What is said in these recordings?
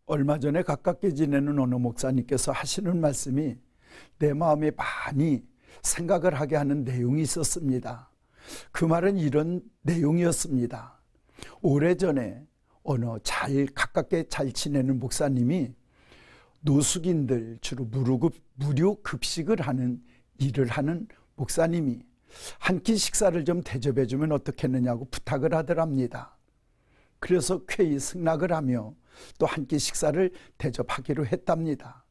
얼마 전에 가깝게 지내는 어느 목사님께서 하시는 말씀이 내 마음에 많이 생각을 하게 하는 내용이 있었습니다. 그 말은 이런 내용이었습니다. 오래전에 어느 가깝게 잘 지내는 목사님이 노숙인들, 주로 무료 급식을 하는 일을 하는 목사님이 한 끼 식사를 좀 대접해 주면 어떻겠느냐고 부탁을 하더랍니다. 그래서 쾌히 승낙을 하며 또 한 끼 식사를 대접하기로 했답니다.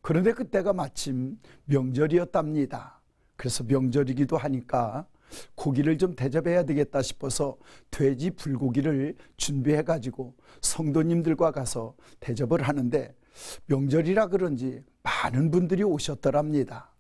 그런데 그때가 마침 명절이었답니다. 그래서 명절이기도 하니까 고기를 좀 대접해야 되겠다 싶어서 돼지 불고기를 준비해 가지고 성도님들과 가서 대접을 하는데 명절이라 그런지 많은 분들이 오셨더랍니다.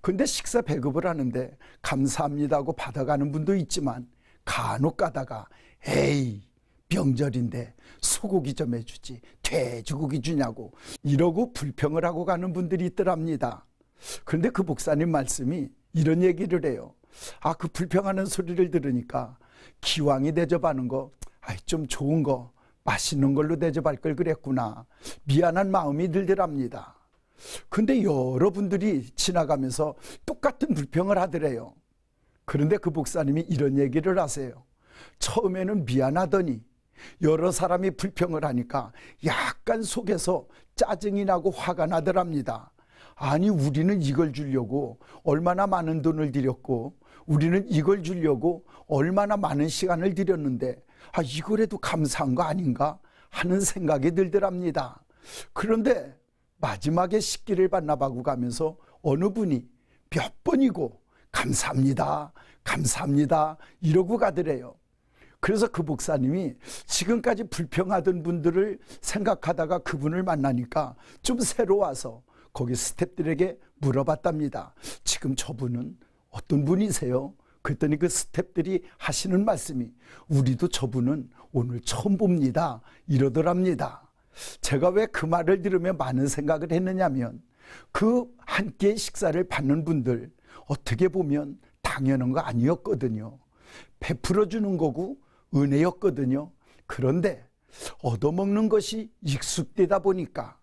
근데 식사 배급을 하는데 감사합니다 하고 받아가는 분도 있지만 간혹 가다가 에이 명절인데 소고기 좀 해주지 돼지고기 주냐고 이러고 불평을 하고 가는 분들이 있더랍니다. 그런데 그 목사님 말씀이 이런 얘기를 해요. 그 불평하는 소리를 들으니까 기왕이 대접하는 거 좀 좋은 거 맛있는 걸로 대접할 걸 그랬구나 미안한 마음이 들더랍니다. 근데 여러분들이 지나가면서 똑같은 불평을 하더래요. 그런데 그 목사님이 이런 얘기를 하세요. 처음에는 미안하더니 여러 사람이 불평을 하니까 약간 속에서 짜증이 나고 화가 나더랍니다. 아니 우리는 이걸 주려고 얼마나 많은 돈을 들였고 우리는 이걸 주려고 얼마나 많은 시간을 들였는데 이거라도 감사한 거 아닌가 하는 생각이 들더랍니다. 그런데 마지막에 식기를 반납하고 가면서 어느 분이 몇 번이고 감사합니다 감사합니다 이러고 가더래요. 그래서 그 목사님이 지금까지 불평하던 분들을 생각하다가 그분을 만나니까 좀 새로워서 거기 스태프들에게 물어봤답니다. 지금 저분은 어떤 분이세요? 그랬더니 그 스태프들이 하시는 말씀이 우리도 저분은 오늘 처음 봅니다 이러더랍니다. 제가 왜 그 말을 들으며 많은 생각을 했느냐면 그 한 끼의 식사를 받는 분들 어떻게 보면 당연한 거 아니었거든요. 베풀어 주는 거고 은혜였거든요. 그런데 얻어먹는 것이 익숙되다 보니까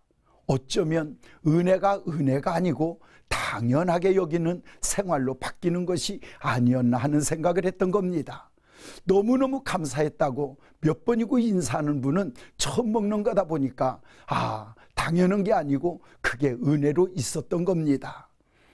어쩌면 은혜가 아니고 당연하게 여기는 생활로 바뀌는 것이 아니었나 하는 생각을 했던 겁니다. 너무너무 감사했다고 몇 번이고 인사하는 분은 처음 먹는 거다 보니까 당연한 게 아니고 그게 은혜로 있었던 겁니다.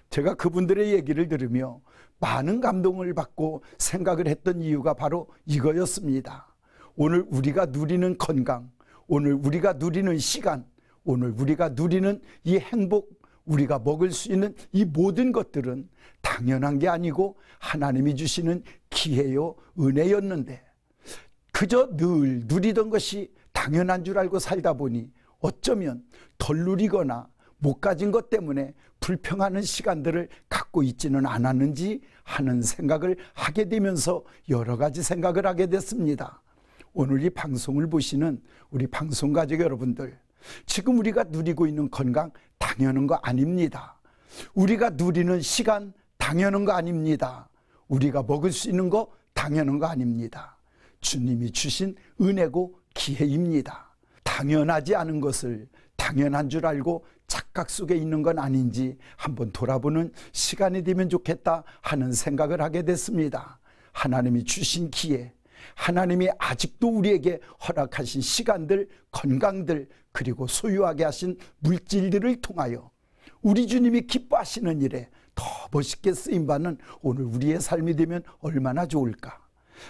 제가 그분들의 얘기를 들으며 많은 감동을 받고 생각을 했던 이유가 바로 이거였습니다. 오늘 우리가 누리는 건강, 오늘 우리가 누리는 시간, 오늘 우리가 누리는 이 행복, 우리가 먹을 수 있는 이 모든 것들은 당연한 게 아니고 하나님이 주시는 기회요 은혜였는데 그저 늘 누리던 것이 당연한 줄 알고 살다 보니 어쩌면 덜 누리거나 못 가진 것 때문에 불평하는 시간들을 갖고 있지는 않았는지 하는 생각을 하게 되면서 여러 가지 생각을 하게 됐습니다. 오늘 이 방송을 보시는 우리 방송가족 여러분들, 지금 우리가 누리고 있는 건강 당연한 거 아닙니다. 우리가 누리는 시간 당연한 거 아닙니다. 우리가 먹을 수 있는 거 당연한 거 아닙니다. 주님이 주신 은혜고 기회입니다. 당연하지 않은 것을 당연한 줄 알고 착각 속에 있는 건 아닌지 한번 돌아보는 시간이 되면 좋겠다 하는 생각을 하게 됐습니다. 하나님이 주신 기회, 하나님이 아직도 우리에게 허락하신 시간들, 건강들, 그리고 소유하게 하신 물질들을 통하여 우리 주님이 기뻐하시는 일에 더 멋있게 쓰임받는 오늘 우리의 삶이 되면 얼마나 좋을까.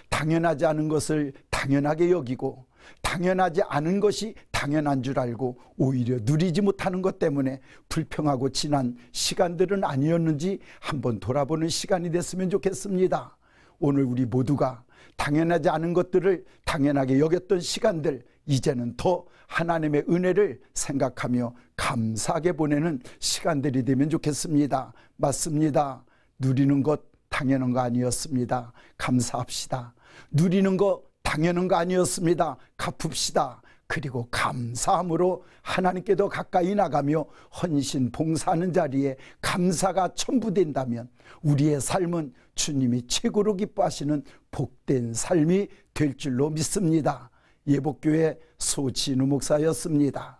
당연하지 않은 것을 당연하게 여기고 당연하지 않은 것이 당연한 줄 알고 오히려 누리지 못하는 것 때문에 불평하고 지난 시간들은 아니었는지 한번 돌아보는 시간이 됐으면 좋겠습니다. 오늘 우리 모두가 당연하지 않은 것들을 당연하게 여겼던 시간들, 이제는 더 하나님의 은혜를 생각하며 감사하게 보내는 시간들이 되면 좋겠습니다. 맞습니다. 누리는 것 당연한 거 아니었습니다. 감사합시다. 누리는 거 당연한 거 아니었습니다. 갚읍시다. 그리고 감사함으로 하나님께 더 가까이 나가며 헌신 봉사하는 자리에 감사가 첨부된다면 우리의 삶은 주님이 최고로 기뻐하시는 복된 삶이 될 줄로 믿습니다. 예복교회 소진우 목사였습니다.